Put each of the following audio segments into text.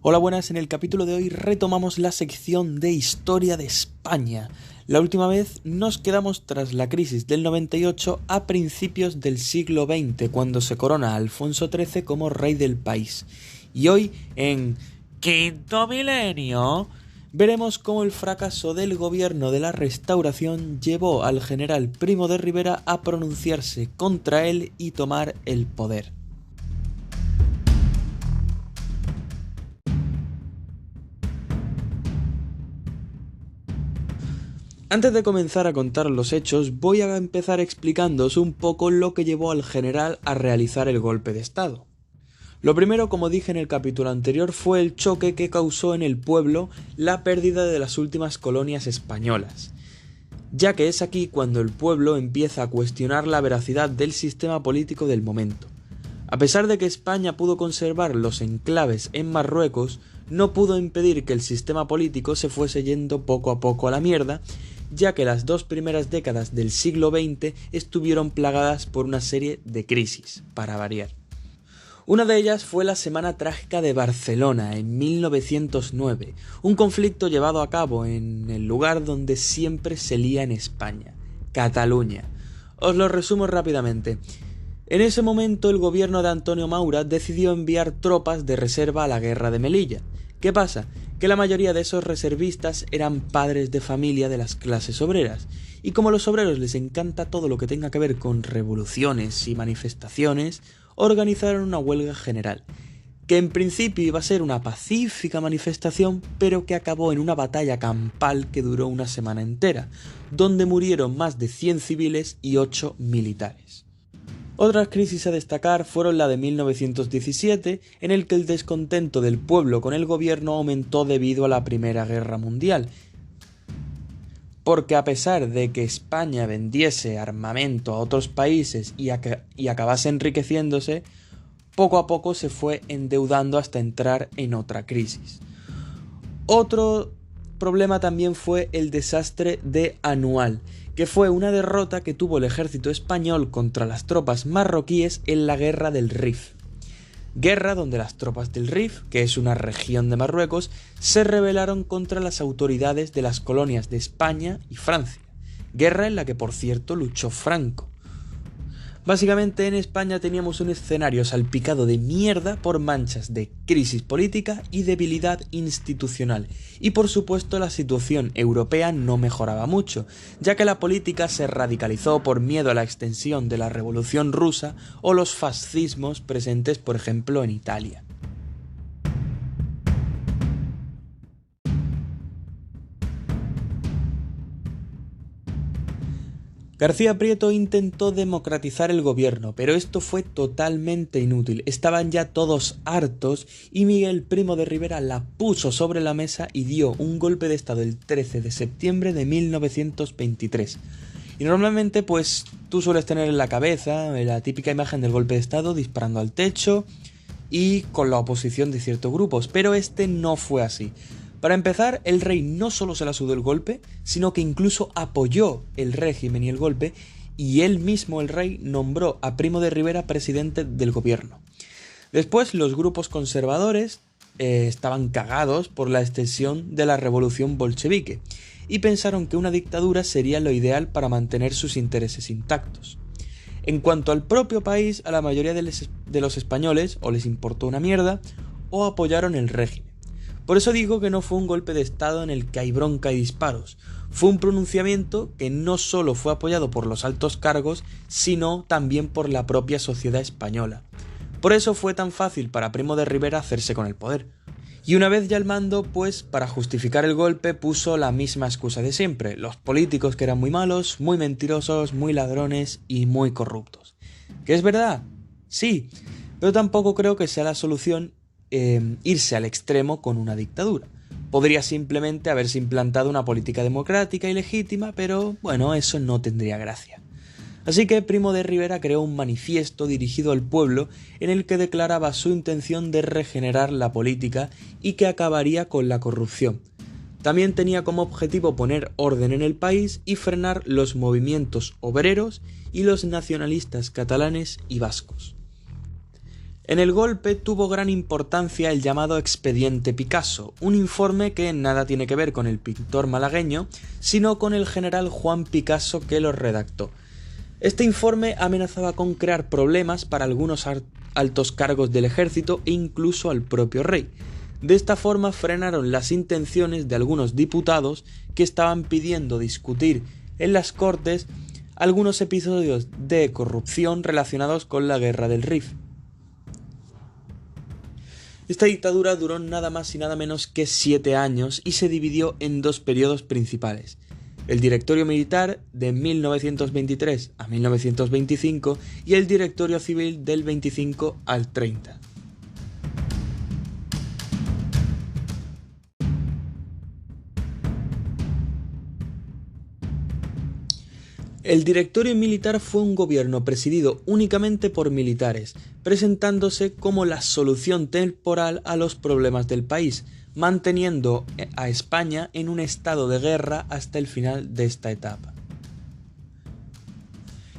Hola, buenas. En el capítulo de hoy retomamos la sección de Historia de España. La última vez nos quedamos tras la crisis del 98 a principios del siglo XX, cuando se corona a Alfonso XIII como rey del país. Y hoy, en Quinto Milenio, veremos cómo el fracaso del gobierno de la Restauración llevó al general Primo de Rivera a pronunciarse contra él y tomar el poder. Antes de comenzar a contar los hechos, voy a empezar explicándoos un poco lo que llevó al general a realizar el golpe de estado. Lo primero, como dije en el capítulo anterior, fue el choque que causó en el pueblo la pérdida de las últimas colonias españolas, ya que es aquí cuando el pueblo empieza a cuestionar la veracidad del sistema político del momento. A pesar de que España pudo conservar los enclaves en Marruecos, no pudo impedir que el sistema político se fuese yendo poco a poco a la mierda, ya que las dos primeras décadas del siglo XX estuvieron plagadas por una serie de crisis, para variar. Una de ellas fue la Semana Trágica de Barcelona en 1909, un conflicto llevado a cabo en el lugar donde siempre se lía en España, Cataluña. Os lo resumo rápidamente. En ese momento el gobierno de Antonio Maura decidió enviar tropas de reserva a la guerra de Melilla. ¿Qué pasa? Que la mayoría de esos reservistas eran padres de familia de las clases obreras, y como a los obreros les encanta todo lo que tenga que ver con revoluciones y manifestaciones, organizaron una huelga general, que en principio iba a ser una pacífica manifestación, pero que acabó en una batalla campal que duró una semana entera, donde murieron más de 100 civiles y 8 militares. Otras crisis a destacar fueron la de 1917, en el que el descontento del pueblo con el gobierno aumentó debido a la Primera Guerra Mundial, porque a pesar de que España vendiese armamento a otros países y acabase enriqueciéndose, poco a poco se fue endeudando hasta entrar en otra crisis. Otro problema también fue el desastre de Anual, que fue una derrota que tuvo el ejército español contra las tropas marroquíes en la Guerra del Rif. Guerra donde las tropas del Rif, que es una región de Marruecos, se rebelaron contra las autoridades de las colonias de España y Francia. Guerra en la que, por cierto, luchó Franco. Básicamente en España teníamos un escenario salpicado de mierda por manchas de crisis política y debilidad institucional, y por supuesto la situación europea no mejoraba mucho, ya que la política se radicalizó por miedo a la extensión de la Revolución Rusa o los fascismos presentes, por ejemplo, en Italia. García Prieto intentó democratizar el gobierno, pero esto fue totalmente inútil. Estaban ya todos hartos y Miguel Primo de Rivera la puso sobre la mesa y dio un golpe de estado el 13 de septiembre de 1923. Y normalmente pues tú sueles tener en la cabeza la típica imagen del golpe de estado disparando al techo y con la oposición de ciertos grupos, pero este no fue así. Para empezar, el rey no solo se la sudó el golpe, sino que incluso apoyó el régimen y el golpe, y él mismo, el rey, nombró a Primo de Rivera presidente del gobierno. Después, los grupos conservadores estaban cagados por la extensión de la revolución bolchevique, y pensaron que una dictadura sería lo ideal para mantener sus intereses intactos. En cuanto al propio país, a la mayoría de los españoles o les importó una mierda, o apoyaron el régimen. Por eso digo que no fue un golpe de estado en el que hay bronca y disparos. Fue un pronunciamiento que no solo fue apoyado por los altos cargos, sino también por la propia sociedad española. Por eso fue tan fácil para Primo de Rivera hacerse con el poder. Y una vez ya al mando, pues para justificar el golpe puso la misma excusa de siempre: los políticos que eran muy malos, muy mentirosos, muy ladrones y muy corruptos. ¿Qué es verdad? Sí, pero tampoco creo que sea la solución irse al extremo con una dictadura. Podría simplemente haberse implantado una política democrática y legítima, pero bueno, eso no tendría gracia. Así que Primo de Rivera creó un manifiesto dirigido al pueblo en el que declaraba su intención de regenerar la política y que acabaría con la corrupción. También tenía como objetivo poner orden en el país y frenar los movimientos obreros y los nacionalistas catalanes y vascos. En el golpe tuvo gran importancia el llamado Expediente Picasso, un informe que nada tiene que ver con el pintor malagueño, sino con el general Juan Picasso que lo redactó. Este informe amenazaba con crear problemas para algunos altos cargos del ejército e incluso al propio rey. De esta forma frenaron las intenciones de algunos diputados que estaban pidiendo discutir en las Cortes algunos episodios de corrupción relacionados con la guerra del Rif. Esta dictadura duró nada más y nada menos que 7 años y se dividió en 2 periodos principales: el Directorio Militar de 1923 a 1925 y el Directorio Civil del 25 al 30. El Directorio Militar fue un gobierno presidido únicamente por militares, presentándose como la solución temporal a los problemas del país, manteniendo a España en un estado de guerra hasta el final de esta etapa.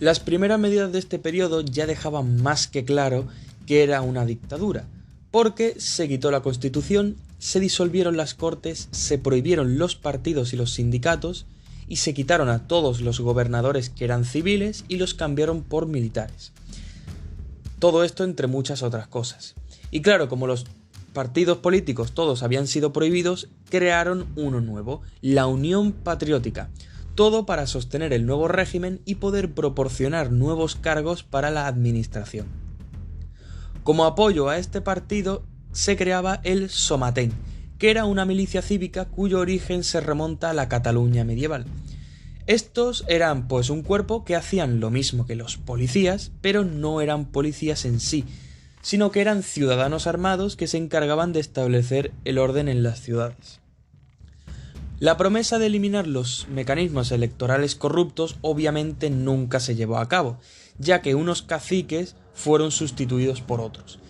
Las primeras medidas de este periodo ya dejaban más que claro que era una dictadura, porque se quitó la Constitución, se disolvieron las Cortes, se prohibieron los partidos y los sindicatos, y se quitaron a todos los gobernadores que eran civiles y los cambiaron por militares. Todo esto entre muchas otras cosas. Y claro, como los partidos políticos todos habían sido prohibidos, crearon uno nuevo, la Unión Patriótica, todo para sostener el nuevo régimen y poder proporcionar nuevos cargos para la administración. Como apoyo a este partido se creaba el Somatén, que era una milicia cívica cuyo origen se remonta a la Cataluña medieval. Estos eran pues un cuerpo que hacían lo mismo que los policías, pero no eran policías en sí, sino que eran ciudadanos armados que se encargaban de establecer el orden en las ciudades. La promesa de eliminar los mecanismos electorales corruptos obviamente nunca se llevó a cabo, ya que unos caciques fueron sustituidos por otros.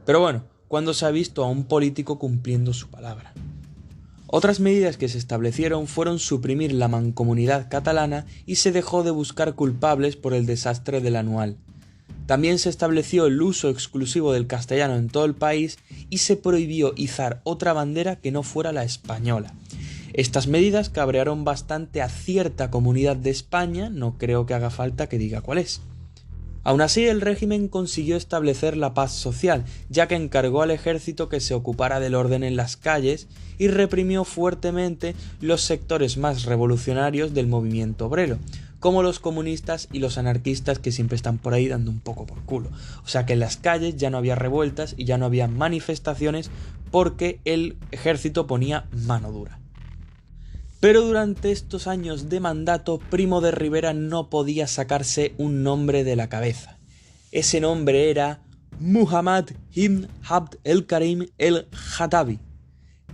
Pero bueno, cuando se ha visto a un político cumpliendo su palabra. Otras medidas que se establecieron fueron suprimir la mancomunidad catalana y se dejó de buscar culpables por el desastre del Anual. También se estableció el uso exclusivo del castellano en todo el país y se prohibió izar otra bandera que no fuera la española. Estas medidas cabrearon bastante a cierta comunidad de España, no creo que haga falta que diga cuál es. Aún así, el régimen consiguió establecer la paz social, ya que encargó al ejército que se ocupara del orden en las calles y reprimió fuertemente los sectores más revolucionarios del movimiento obrero, como los comunistas y los anarquistas que siempre están por ahí dando un poco por culo. O sea que en las calles ya no había revueltas y ya no había manifestaciones porque el ejército ponía mano dura. Pero durante estos años de mandato, Primo de Rivera no podía sacarse un nombre de la cabeza. Ese nombre era Muhammad ibn Abd el-Karim el-Khattabi,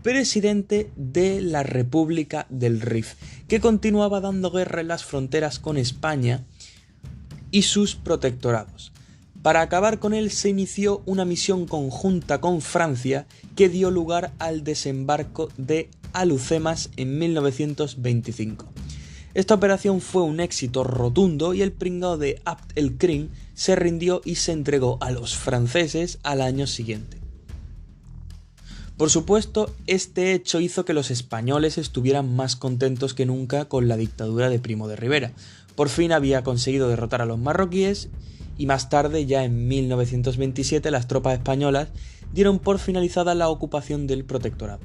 presidente de la República del Rif, que continuaba dando guerra en las fronteras con España y sus protectorados. Para acabar con él se inició una misión conjunta con Francia que dio lugar al desembarco de Alhucemas en 1925. Esta operación fue un éxito rotundo y el pringao de Abd el-Krim se rindió y se entregó a los franceses al año siguiente. Por supuesto, este hecho hizo que los españoles estuvieran más contentos que nunca con la dictadura de Primo de Rivera. Por fin había conseguido derrotar a los marroquíes y más tarde, ya en 1927, las tropas españolas dieron por finalizada la ocupación del protectorado.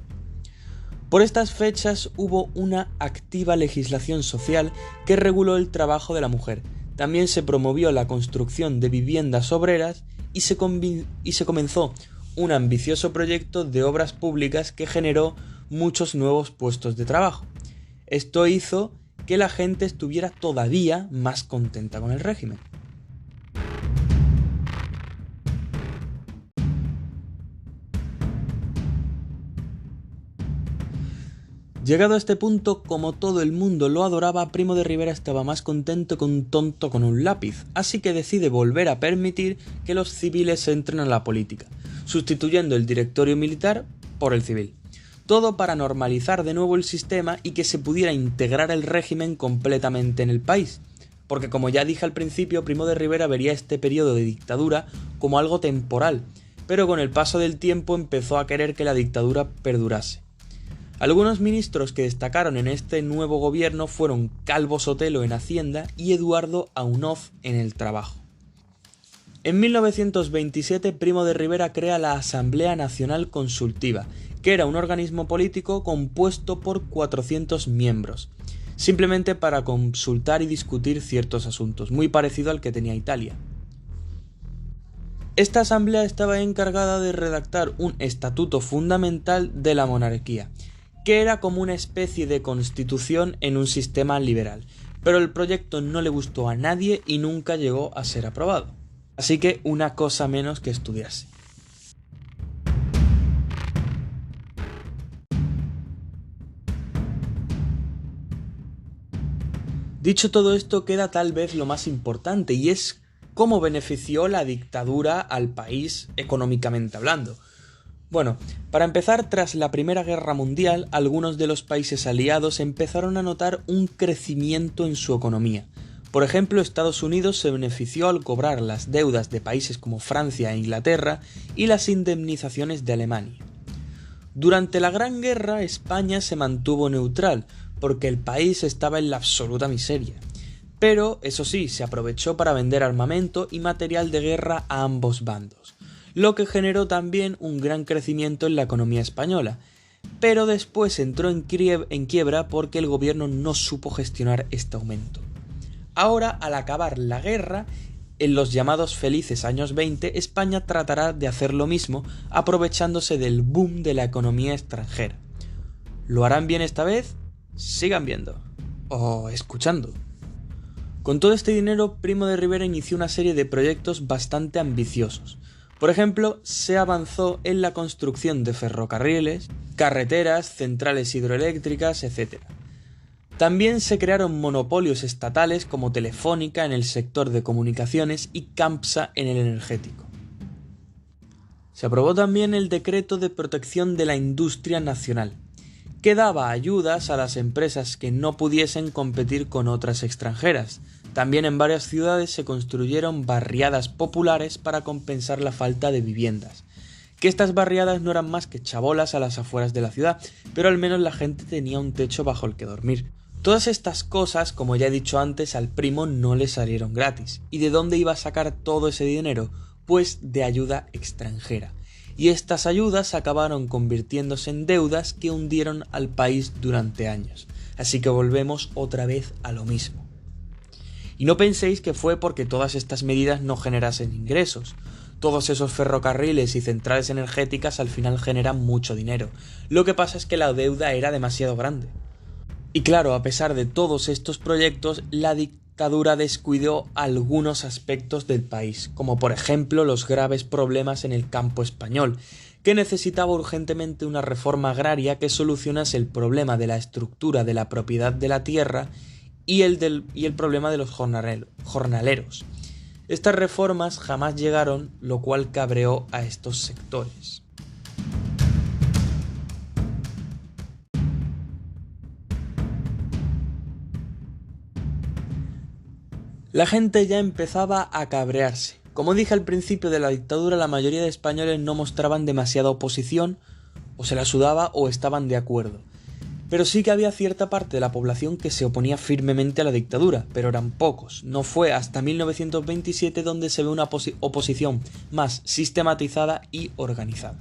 Por estas fechas hubo una activa legislación social que reguló el trabajo de la mujer. También se promovió la construcción de viviendas obreras y se comenzó un ambicioso proyecto de obras públicas que generó muchos nuevos puestos de trabajo. Esto hizo que la gente estuviera todavía más contenta con el régimen. Llegado a este punto, como todo el mundo lo adoraba, Primo de Rivera estaba más contento que un tonto con un lápiz, así que decide volver a permitir que los civiles entren a la política, sustituyendo el directorio militar por el civil. Todo para normalizar de nuevo el sistema y que se pudiera integrar el régimen completamente en el país. Porque como ya dije al principio, Primo de Rivera vería este periodo de dictadura como algo temporal, pero con el paso del tiempo empezó a querer que la dictadura perdurase. Algunos ministros que destacaron en este nuevo gobierno fueron Calvo Sotelo en Hacienda y Eduardo Aunós en el Trabajo. En 1927, Primo de Rivera crea la Asamblea Nacional Consultiva, que era un organismo político compuesto por 400 miembros, simplemente para consultar y discutir ciertos asuntos, muy parecido al que tenía Italia. Esta asamblea estaba encargada de redactar un estatuto fundamental de la monarquía, que era como una especie de constitución en un sistema liberal, pero el proyecto no le gustó a nadie y nunca llegó a ser aprobado. Así que una cosa menos que estudiarse. Dicho todo esto, queda tal vez lo más importante, y es cómo benefició la dictadura al país económicamente hablando. Bueno, para empezar, tras la Primera Guerra Mundial, algunos de los países aliados empezaron a notar un crecimiento en su economía. Por ejemplo, Estados Unidos se benefició al cobrar las deudas de países como Francia e Inglaterra y las indemnizaciones de Alemania. Durante la Gran Guerra, España se mantuvo neutral, porque el país estaba en la absoluta miseria. Pero, eso sí, se aprovechó para vender armamento y material de guerra a ambos bandos, lo que generó también un gran crecimiento en la economía española. Pero después entró en quiebra porque el gobierno no supo gestionar este aumento. Ahora, al acabar la guerra, en los llamados felices años 20, España tratará de hacer lo mismo, aprovechándose del boom de la economía extranjera. ¿Lo harán bien esta vez? Sigan viendo o escuchando. Con todo este dinero, Primo de Rivera inició una serie de proyectos bastante ambiciosos. Por ejemplo, se avanzó en la construcción de ferrocarriles, carreteras, centrales hidroeléctricas, etc. También se crearon monopolios estatales como Telefónica en el sector de comunicaciones y Campsa en el energético. Se aprobó también el Decreto de Protección de la Industria Nacional, que daba ayudas a las empresas que no pudiesen competir con otras extranjeras. También en varias ciudades se construyeron barriadas populares para compensar la falta de viviendas. Que estas barriadas no eran más que chabolas a las afueras de la ciudad, pero al menos la gente tenía un techo bajo el que dormir. Todas estas cosas, como ya he dicho antes, al Primo no le salieron gratis. ¿Y de dónde iba a sacar todo ese dinero? Pues de ayuda extranjera. Y estas ayudas acabaron convirtiéndose en deudas que hundieron al país durante años. Así que volvemos otra vez a lo mismo. Y no penséis que fue porque todas estas medidas no generasen ingresos. Todos esos ferrocarriles y centrales energéticas al final generan mucho dinero. Lo que pasa es que la deuda era demasiado grande. Y claro, a pesar de todos estos proyectos, la dictadura descuidó algunos aspectos del país, como por ejemplo los graves problemas en el campo español, que necesitaba urgentemente una reforma agraria que solucionase el problema de la estructura de la propiedad de la tierra y el problema de los jornaleros. Estas reformas jamás llegaron, lo cual cabreó a estos sectores. La gente ya empezaba a cabrearse. Como dije al principio de la dictadura, la mayoría de españoles no mostraban demasiada oposición, o se la sudaba o estaban de acuerdo. Pero sí que había cierta parte de la población que se oponía firmemente a la dictadura, pero eran pocos. No fue hasta 1927 donde se ve una oposición más sistematizada y organizada.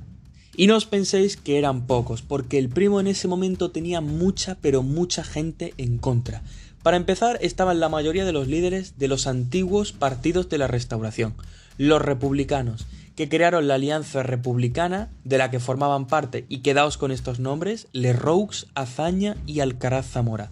Y no os penséis que eran pocos, porque el Primo en ese momento tenía mucha, pero mucha gente en contra. Para empezar, estaban la mayoría de los líderes de los antiguos partidos de la Restauración, los republicanos, que crearon la Alianza Republicana, de la que formaban parte, y quedaos con estos nombres, Lerroux, Azaña y Alcaraz Zamora.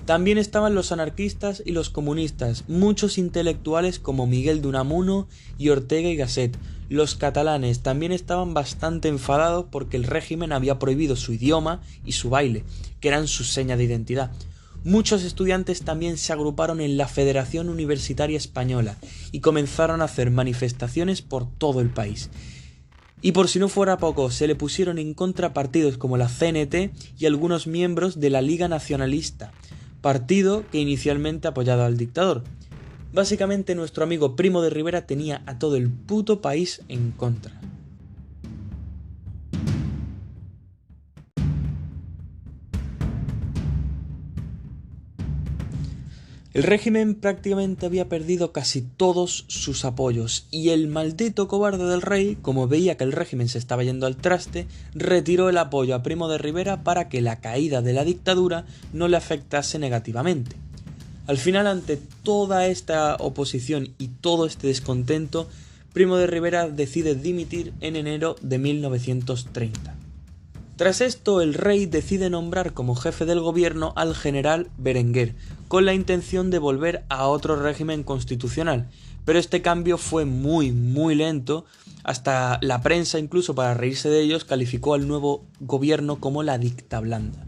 También estaban los anarquistas y los comunistas, muchos intelectuales como Miguel de Unamuno y Ortega y Gasset. Los catalanes también estaban bastante enfadados porque el régimen había prohibido su idioma y su baile, que eran su seña de identidad. Muchos estudiantes también se agruparon en la Federación Universitaria Española y comenzaron a hacer manifestaciones por todo el país. Y por si no fuera poco, se le pusieron en contra partidos como la CNT y algunos miembros de la Liga Nacionalista, partido que inicialmente apoyaba al dictador. Básicamente nuestro amigo Primo de Rivera tenía a todo el puto país en contra. El régimen prácticamente había perdido casi todos sus apoyos y el maldito cobarde del rey, como veía que el régimen se estaba yendo al traste, retiró el apoyo a Primo de Rivera para que la caída de la dictadura no le afectase negativamente. Al final, ante toda esta oposición y todo este descontento, Primo de Rivera decide dimitir en enero de 1930. Tras esto, el rey decide nombrar como jefe del gobierno al general Berenguer, con la intención de volver a otro régimen constitucional, pero este cambio fue muy lento, hasta la prensa, incluso para reírse de ellos, calificó al nuevo gobierno como la dictablanda.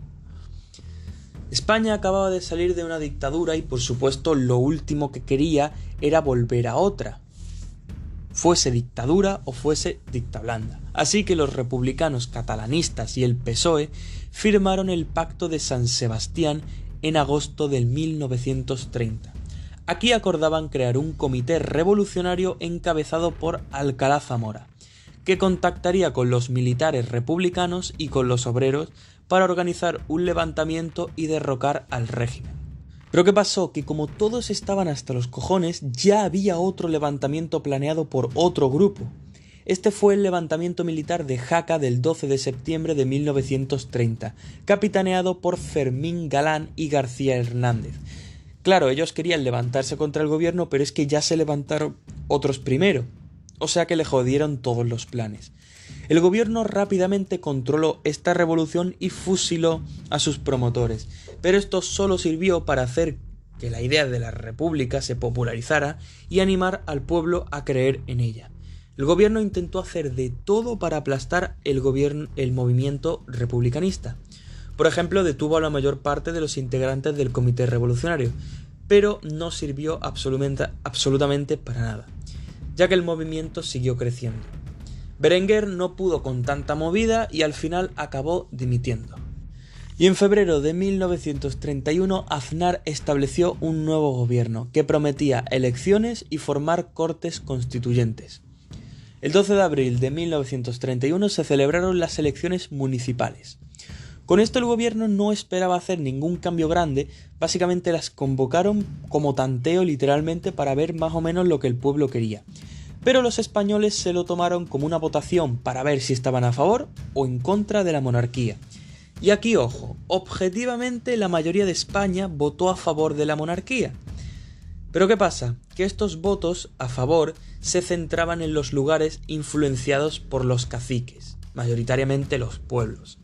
España acababa de salir de una dictadura y por supuesto lo último que quería era volver a otra, fuese dictadura o fuese dictablanda. Así que los republicanos catalanistas y el PSOE firmaron el Pacto de San Sebastián en agosto de 1930. Aquí acordaban crear un comité revolucionario encabezado por Alcalá Zamora, que contactaría con los militares republicanos y con los obreros para organizar un levantamiento y derrocar al régimen. Pero ¿qué pasó? Que como todos estaban hasta los cojones, ya había otro levantamiento planeado por otro grupo. Este fue el levantamiento militar de Jaca del 12 de septiembre de 1930, capitaneado por Fermín Galán y García Hernández. Claro, ellos querían levantarse contra el gobierno, pero es que ya se levantaron otros primero, o sea que le jodieron todos los planes. El gobierno rápidamente controló esta revolución y fusiló a sus promotores, pero esto solo sirvió para hacer que la idea de la república se popularizara y animar al pueblo a creer en ella. El gobierno intentó hacer de todo para aplastar el movimiento republicanista. Por ejemplo, detuvo a la mayor parte de los integrantes del comité revolucionario, pero no sirvió absolutamente para nada, ya que el movimiento siguió creciendo. Berenguer no pudo con tanta movida y al final acabó dimitiendo. Y en febrero de 1931 Aznar estableció un nuevo gobierno que prometía elecciones y formar cortes constituyentes. El 12 de abril de 1931 se celebraron las elecciones municipales. Con esto el gobierno no esperaba hacer ningún cambio grande, básicamente las convocaron como tanteo literalmente para ver más o menos lo que el pueblo quería. Pero los españoles se lo tomaron como una votación para ver si estaban a favor o en contra de la monarquía. Y aquí, ojo, objetivamente la mayoría de España votó a favor de la monarquía. Pero ¿qué pasa? Que estos votos a favor se centraban en los lugares influenciados por los caciques, mayoritariamente los pueblos.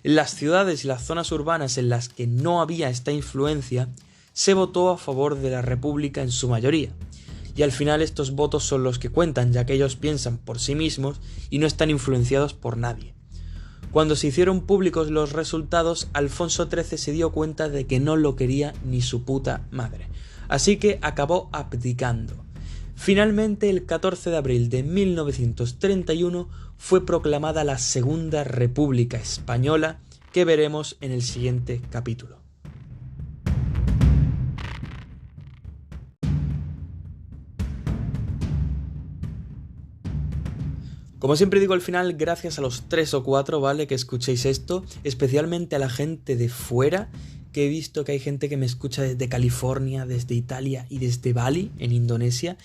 En las ciudades y las zonas urbanas en las que no había esta influencia, se votó a favor de la república en su mayoría. Y al final estos votos son los que cuentan, ya que ellos piensan por sí mismos y no están influenciados por nadie. Cuando se hicieron públicos los resultados, Alfonso XIII se dio cuenta de que no lo quería ni su puta madre, así que acabó abdicando. Finalmente, el 14 de abril de 1931 fue proclamada la Segunda República Española, que veremos en el siguiente capítulo. Como siempre digo al final, gracias a los 3 o 4, ¿vale?, que escuchéis esto, especialmente a la gente de fuera, que he visto que hay gente que me escucha desde California, desde Italia y desde Bali, en Indonesia.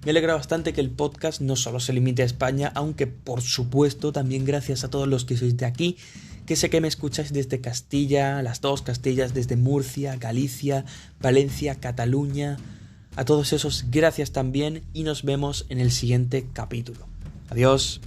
Me alegra bastante que el podcast no solo se limite a España, aunque por supuesto también gracias a todos los que sois de aquí, que sé que me escucháis desde Castilla, las dos Castillas, desde Murcia, Galicia, Valencia, Cataluña. A todos esos, gracias también y nos vemos en el siguiente capítulo. Adiós.